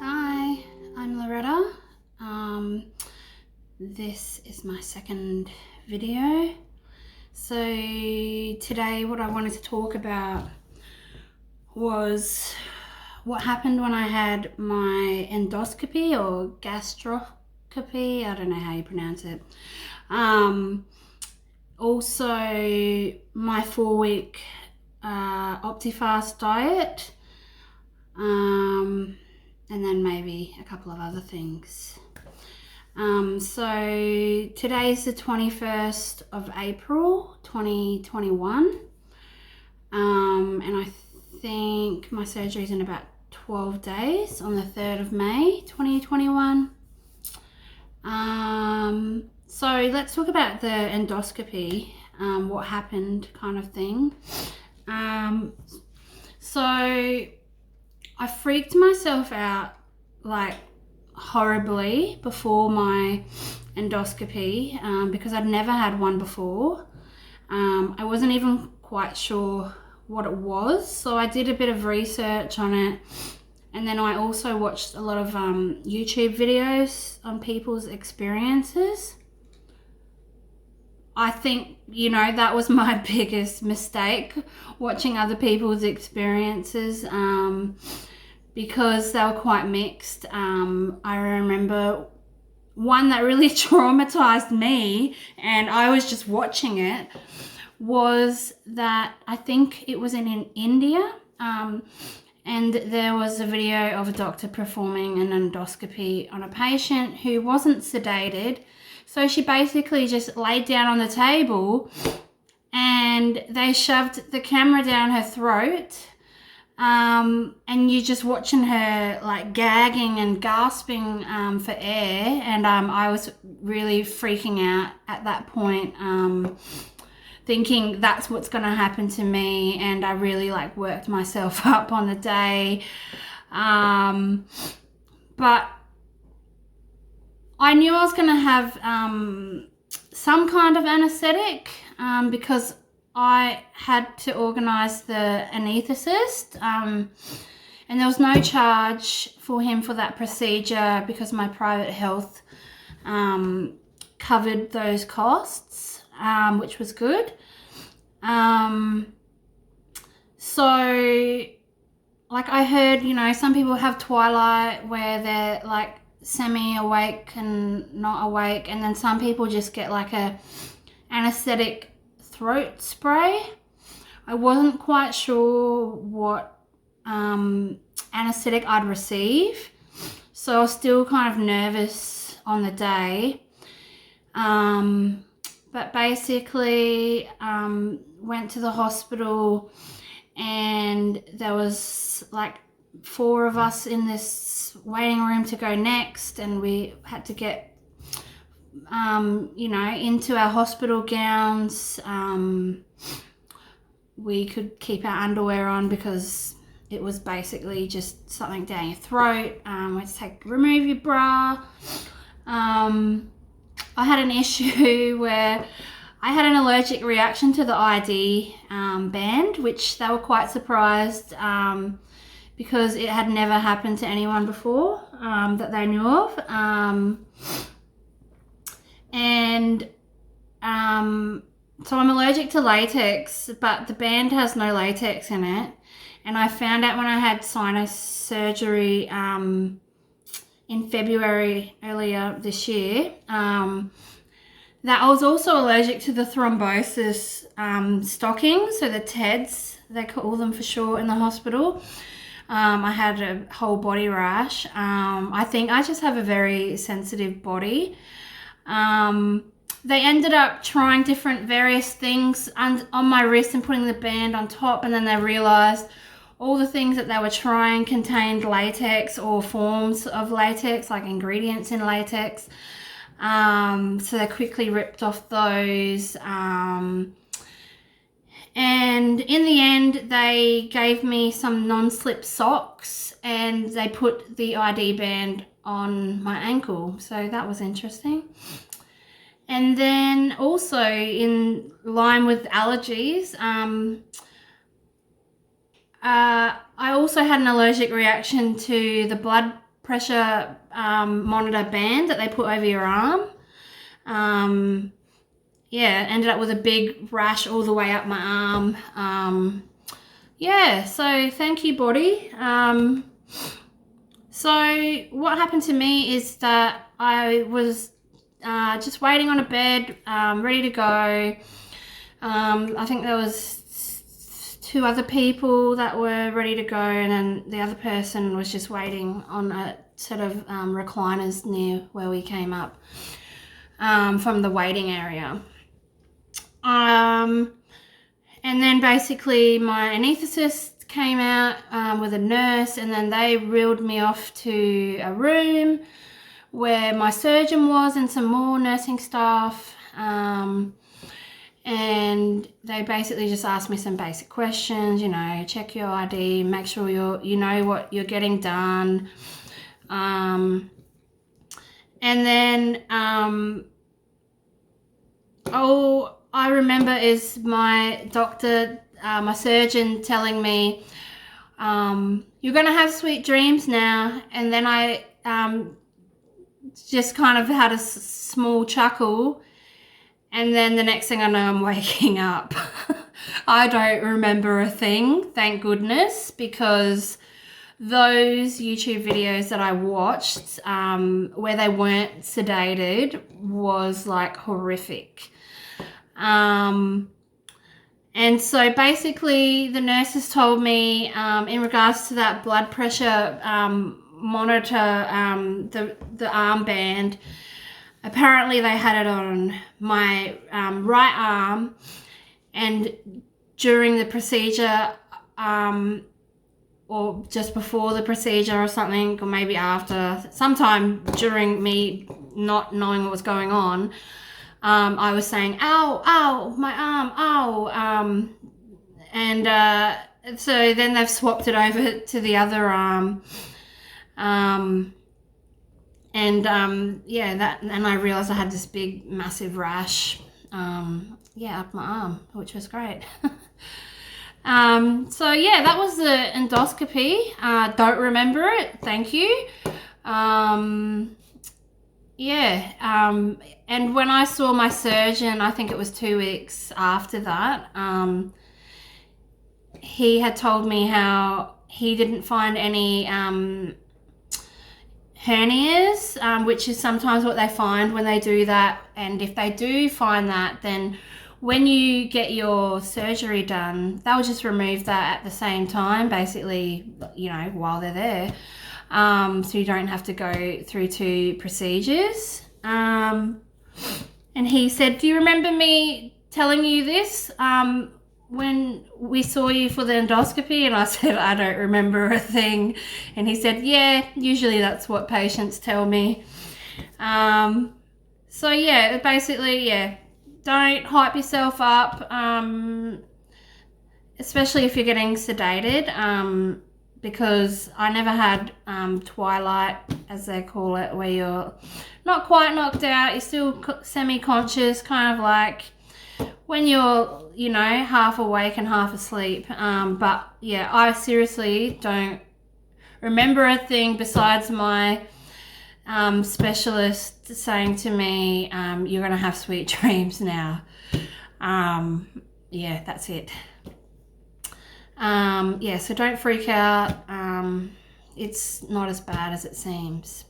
Hi, I'm Loretta. This is my second video. So today what I wanted to talk about was what happened when I had my endoscopy or gastroscopy, I don't know how you pronounce it. Also my 4-week Optifast diet, and then maybe a couple of other things. So today's the 21st of April 2021, and I think my surgery's in about 12 days on the 3rd of May 2021. So let's talk about the endoscopy, what happened kind of thing. So I freaked myself out like horribly before my endoscopy, because I'd never had one before. I wasn't even quite sure what it was, so I did a bit of research on it, and then I also watched a lot of YouTube videos on people's experiences. I think, that was my biggest mistake, watching other people's experiences, because they were quite mixed. I remember one that really traumatized me, and I was just watching it, was that I think it was in India, and there was a video of a doctor performing an endoscopy on a patient who wasn't sedated. So she basically just laid down on the table and they shoved the camera down her throat, and you're just watching her like gagging and gasping for air, and I was really freaking out at that point, thinking that's what's going to happen to me, and I really like worked myself up on the day, but I knew I was going to have some kind of anesthetic, because I had to organise the anaesthetist, and there was no charge for him for that procedure because my private health covered those costs, which was good. So like I heard, some people have twilight where they're like semi-awake and not awake, and then some people just get like a anesthetic throat spray. I wasn't quite sure what anesthetic I'd receive, so I was still kind of nervous on the day, but basically went to the hospital, and there was like 4 of us in this waiting room to go next, and we had to get into our hospital gowns. We could keep our underwear on because it was basically just something down your throat. We had to remove your bra. I had an issue where I had an allergic reaction to the ID band, which they were quite surprised, because it had never happened to anyone before that they knew of. So I'm allergic to latex, but the band has no latex in it. And I found out when I had sinus surgery in February earlier this year, that I was also allergic to the thrombosis stockings, so the TEDs, they call them for short in the hospital. I had a whole body rash. I think I just have a very sensitive body. They ended up trying various things on my wrist and putting the band on top, and then they realized all the things that they were trying contained latex or forms of latex, like ingredients in latex. So they quickly ripped off those. And in the end, they gave me some non-slip socks, and they put the ID band on my ankle. So that was interesting. And then also in line with allergies, I also had an allergic reaction to the blood pressure monitor band that they put over your arm. Yeah, ended up with a big rash all the way up my arm. Yeah, so thank you, body. So what happened to me is that I was just waiting on a bed, ready to go. I think there was 2 other people that were ready to go, and then the other person was just waiting on a sort of recliners near where we came up from the waiting area. And then basically my anaesthetist came out with a nurse, and then they wheeled me off to a room where my surgeon was and some more nursing staff. And they basically just asked me some basic questions, you know, check your ID, make sure you know what you're getting done. And then all I remember is my doctor, my surgeon telling me, you're going to have sweet dreams now. And then I just kind of had a small chuckle. And then the next thing I know, I'm waking up. I don't remember a thing, thank goodness, because those YouTube videos that I watched where they weren't sedated was like horrific. And so basically the nurses told me in regards to that blood pressure monitor, the armband, apparently they had it on my right arm, and during the procedure or just before the procedure or something, or maybe after, sometime during me not knowing what was going on, I was saying, ow, ow, my arm, ow. And so then they've swapped it over to the other arm. Yeah, and I realized I had this big, massive rash, up my arm, which was great. So yeah, that was the endoscopy. Don't remember it. Thank you. And when I saw my surgeon, I think it was 2 weeks after that, he had told me how he didn't find any hernias, which is sometimes what they find when they do that. And if they do find that, then when you get your surgery done, they'll just remove that at the same time, basically, you know, while they're there. So you don't have to go through 2 procedures. And he said, do you remember me telling you this when we saw you for the endoscopy? And I said, I don't remember a thing. And he said, yeah, usually that's what patients tell me. So yeah, basically, yeah, don't hype yourself up, especially if you're getting sedated, because I never had twilight, as they call it, where you're not quite knocked out, you're still semi-conscious, kind of like when you're, you know, half awake and half asleep. But yeah, I seriously don't remember a thing besides my specialist saying to me, you're going to have sweet dreams now. Yeah, that's it. So don't freak out. It's not as bad as it seems.